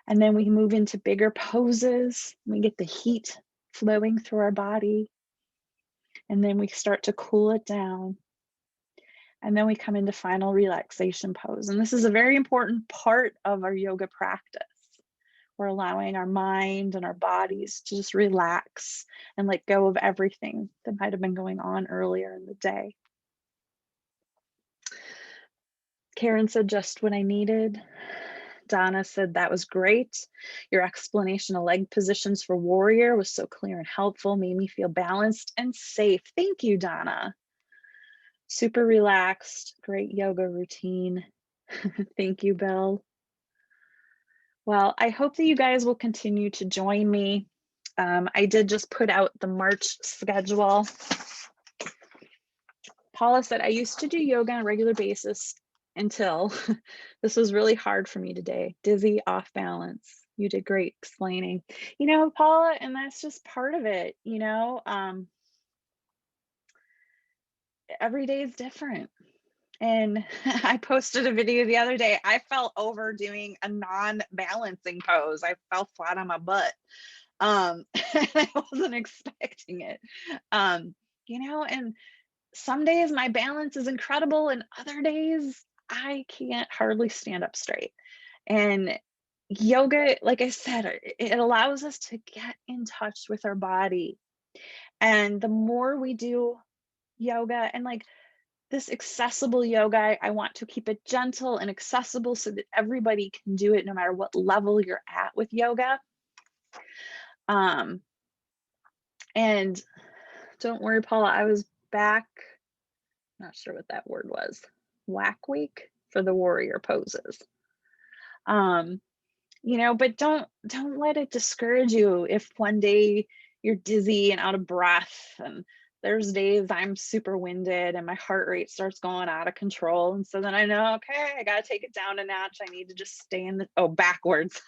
And then we move into bigger poses. We get the heat flowing through our body. And then we start to cool it down. And then we come into final relaxation pose. And this is a very important part of our yoga practice. We're allowing our mind and our bodies to just relax and let go of everything that might have been going on earlier in the day. Karen said, just what I needed. Donna said, that was great. Your explanation of leg positions for warrior was so clear and helpful, made me feel balanced and safe. Thank you, Donna. Super relaxed, great yoga routine. Thank you, Bill. Well, I hope that you guys will continue to join me. I did just put out the March schedule. Paula said, I used to do yoga on a regular basis until this was really hard for me today. Dizzy, off balance. You did great explaining. Paula, and that's just part of it, every day is different. And I posted a video the other day. I fell over doing a non-balancing pose. I fell flat on my butt. And I wasn't expecting it. And some days my balance is incredible, and other days I can't hardly stand up straight. And yoga, like I said, it allows us to get in touch with our body. And the more we do yoga, and like this accessible yoga, I want to keep it gentle and accessible so that everybody can do it no matter what level you're at with yoga. Um, and don't worry, Paula, I was back, not sure what that word was, whack week for the warrior poses. But don't let it discourage you if one day you're dizzy and out of breath, and there's days I'm super winded and my heart rate starts going out of control. And so then I know, okay, I got to take it down a notch. I need to just stay in backwards.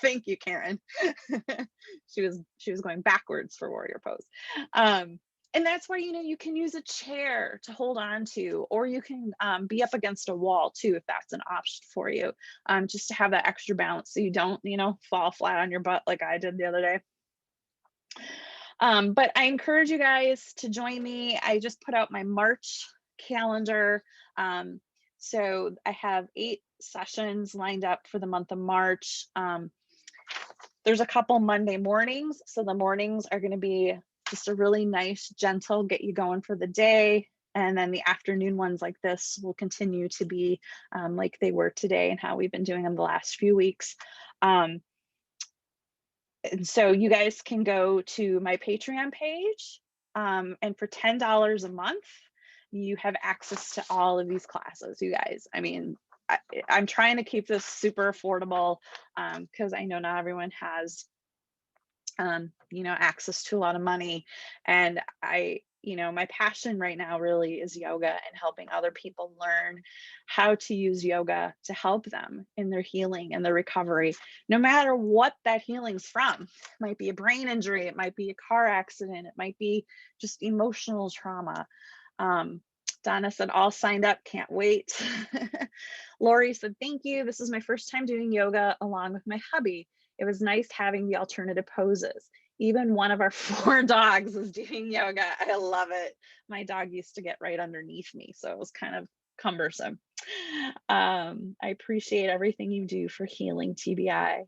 Thank you, Karen. She was going backwards for warrior pose. And that's where, you can use a chair to hold on to, or you can be up against a wall too, if that's an option for you, just to have that extra balance so you don't, fall flat on your butt like I did the other day. But I encourage you guys to join me. I just put out my March calendar. So I have 8 sessions lined up for the month of March. There's a couple Monday mornings. So the mornings are going to be just a really nice, gentle, get you going for the day. And then the afternoon ones like this will continue to be like they were today and how we've been doing them the last few weeks. And so you guys can go to my Patreon page, and for $10 a month, you have access to all of these classes, you guys. I mean, I'm trying to keep this super affordable because I know not everyone has access to a lot of money. And my passion right now really is yoga and helping other people learn how to use yoga to help them in their healing and their recovery, no matter what that healing's from. It might be a brain injury, it might be a car accident, it might be just emotional trauma. Donna said, all signed up, can't wait. Lori said, thank you. This is my first time doing yoga along with my hubby. It was nice having the alternative poses. Even one of our 4 dogs is doing yoga. I love it. My dog used to get right underneath me, so it was kind of cumbersome. I appreciate everything you do for healing, TBI.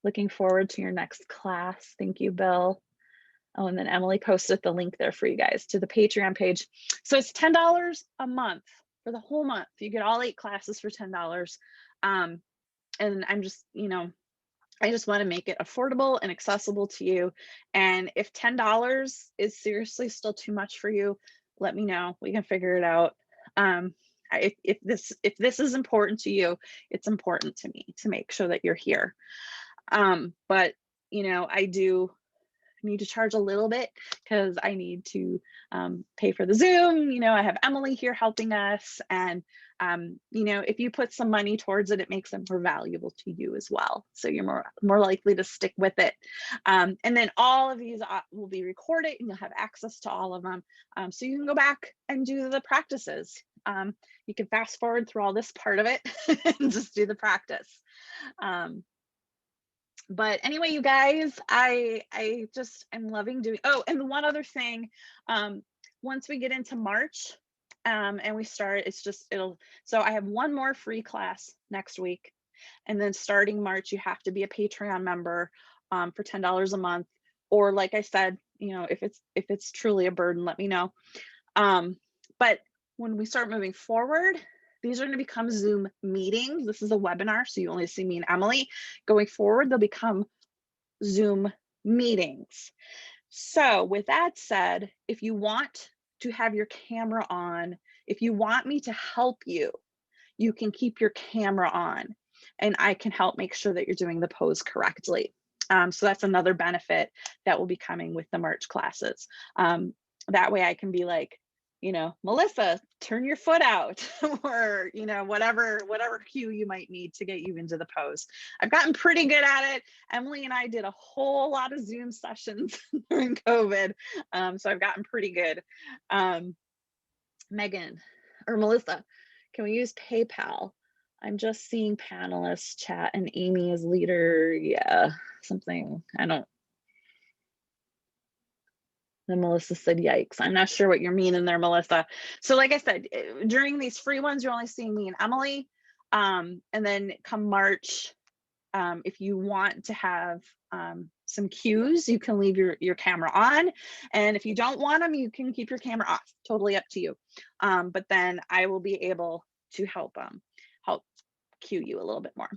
Looking forward to your next class. Thank you, Bill. Oh, and then Emily posted the link there for you guys to the Patreon page. So it's $10 a month for the whole month. You get all 8 classes for $10. And I'm just, I just want to make it affordable and accessible to you. And if $10 is seriously still too much for you, let me know. We can figure it out. If this is important to you, it's important to me to make sure that you're here. But I do need to charge a little bit because I need to pay for the Zoom. I have Emily here helping us, and if you put some money towards it, it makes it more valuable to you as well. So you're more likely to stick with it. And then all of these will be recorded, and you'll have access to all of them. So you can go back and do the practices. You can fast forward through all this part of it and just do the practice. But anyway, you guys, I just am loving doing. Oh, and one other thing, once we get into March and we start, so I have one more free class next week. And then starting March, you have to be a Patreon member for $10 a month. Or like I said, if it's truly a burden, let me know. But when we start moving forward, these are going to become Zoom meetings. This is a webinar, so you only see me and Emily. Going forward, they'll become Zoom meetings. So with that said, if you want to have your camera on, if you want me to help you, you can keep your camera on, and I can help make sure that you're doing the pose correctly. So that's another benefit that will be coming with the March classes. That way I can be like, Melissa, turn your foot out, or, whatever cue you might need to get you into the pose. I've gotten pretty good at it. Emily and I did a whole lot of Zoom sessions during COVID. So I've gotten pretty good. Megan or Melissa, can we use PayPal? I'm just seeing panelists chat and Amy is leader. Yeah, something, I don't. Then Melissa said, yikes. I'm not sure what you're meaning there, Melissa. So like I said, during these free ones, you're only seeing me and Emily. And then come March, if you want to have some cues, you can leave your camera on. And if you don't want them, you can keep your camera off. Totally up to you. But then I will be able to help cue you a little bit more.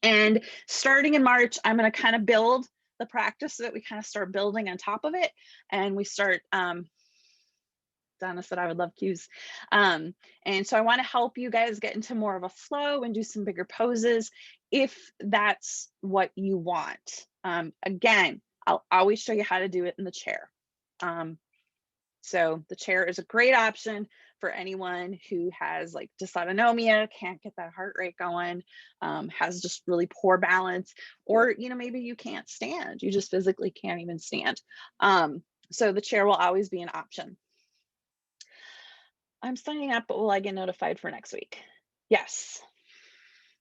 And starting in March, I'm going to kind of build the practice so that we kind of start building on top of it. And we start, Donna said I would love cues. And so I want to help you guys get into more of a flow and do some bigger poses if that's what you want. Again, I'll always show you how to do it in the chair. So the chair is a great option for anyone who has like dysautonomia, can't get that heart rate going, has just really poor balance, or, you know, maybe you can't stand, you just physically can't even stand. So the chair will always be an option. I'm signing up, but will I get notified for next week? Yes.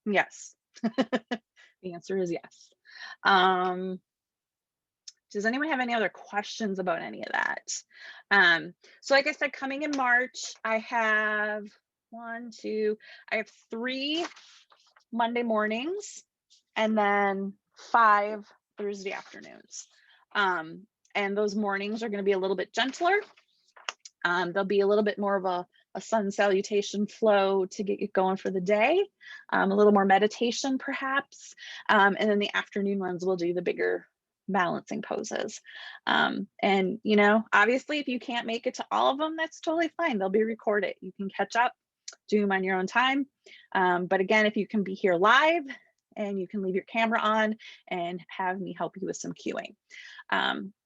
Yes. The answer is yes. Does anyone have any other questions about any of that? So like I said, coming in March, I have I have 3 Monday mornings and then 5 Thursday afternoons. And those mornings are going to be a little bit gentler. There'll be a little bit more of a sun salutation flow to get you going for the day, a little more meditation perhaps. And then the afternoon ones will do the bigger balancing poses. And, you know, obviously if you can't make it to all of them, that's totally fine. They'll be recorded. You can catch up, do them on your own time. But again, if you can be here live and you can leave your camera on and have me help you with some cueing.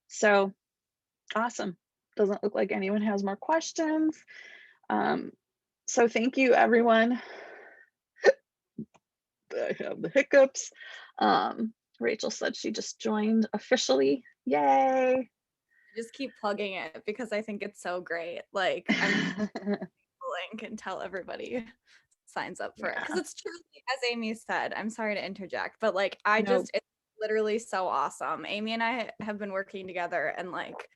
So awesome. Doesn't look like anyone has more questions. So thank you, everyone. I have the hiccups. Rachel said she just joined officially. Yay. Just keep plugging it because I think it's so great. Like, I'm link and tell everybody signs up for it. Because it's truly, as Amy said, I'm sorry to interject, but like, it's literally so awesome. Amy and I have been working together and like,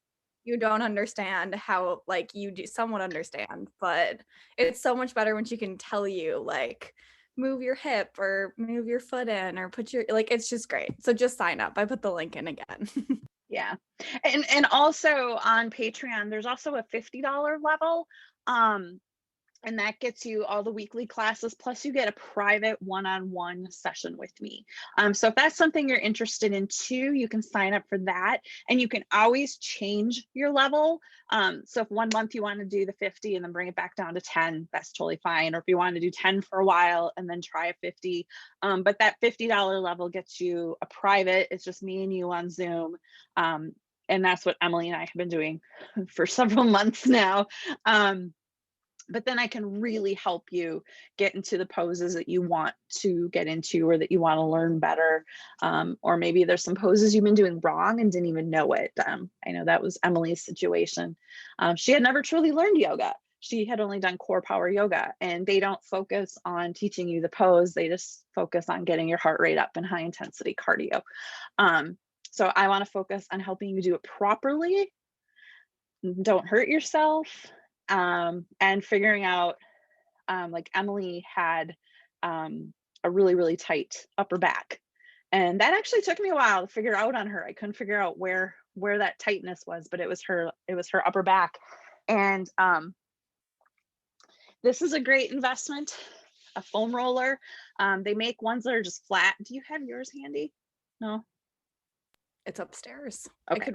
you don't understand how, like, you do somewhat understand, but it's so much better when she can tell you, like, move your hip or move your foot in or put your, like, it's just great. So just sign up. I put the link in again. Yeah. And also on Patreon, there's also a $50 level. And that gets you all the weekly classes, plus you get a private one-on-one session with me. So if that's something you're interested in too, you can sign up for that, and you can always change your level. So if one month you want to do the 50 and then bring it back down to 10, that's totally fine. Or if you want to do 10 for a while and then try a 50, but that $50 level gets you a private. It's just me and you on Zoom. And that's what Emily and I have been doing for several months now. But then I can really help you get into the poses that you want to get into or that you want to learn better. Or maybe there's some poses you've been doing wrong and didn't even know it. I know that was Emily's situation. She had never truly learned yoga. She had only done core power yoga, and they don't focus on teaching you the pose. They just focus on getting your heart rate up and high intensity cardio. So I want to focus on helping you do it properly. Don't hurt yourself. And figuring out, like Emily had a really, really tight upper back. And that actually took me a while to figure out on her. I couldn't figure out where that tightness was, but it was her upper back. And this is a great investment, a foam roller. They make ones that are just flat. Do you have yours handy? No? It's upstairs. Okay.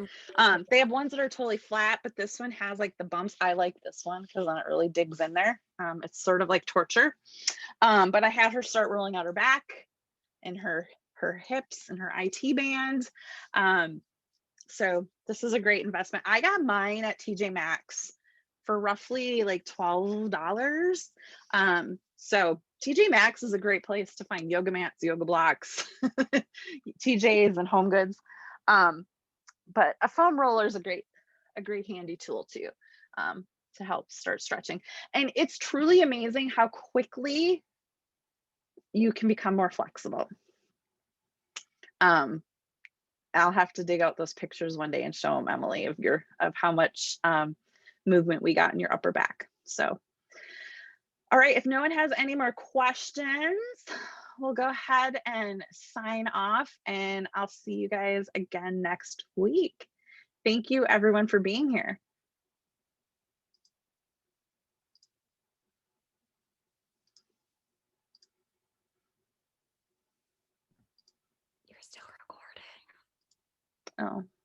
They have ones that are totally flat, but this one has like the bumps. I like this one because then it really digs in there. It's sort of like torture. But I had her start rolling out her back and her hips and her IT bands. So this is a great investment. I got mine at TJ Maxx for roughly like $12. So TJ Maxx is a great place to find yoga mats, yoga blocks, TJs and Home Goods. But a foam roller is a great handy tool too. to help start stretching. And it's truly amazing how quickly you can become more flexible. Um, I'll have to dig out those pictures one day and show them, Emily, of how much movement we got in your upper back. So, all right, if no one has any more questions, we'll go ahead and sign off, and I'll see you guys again next week. Thank you, everyone, for being here. You're still recording. Oh.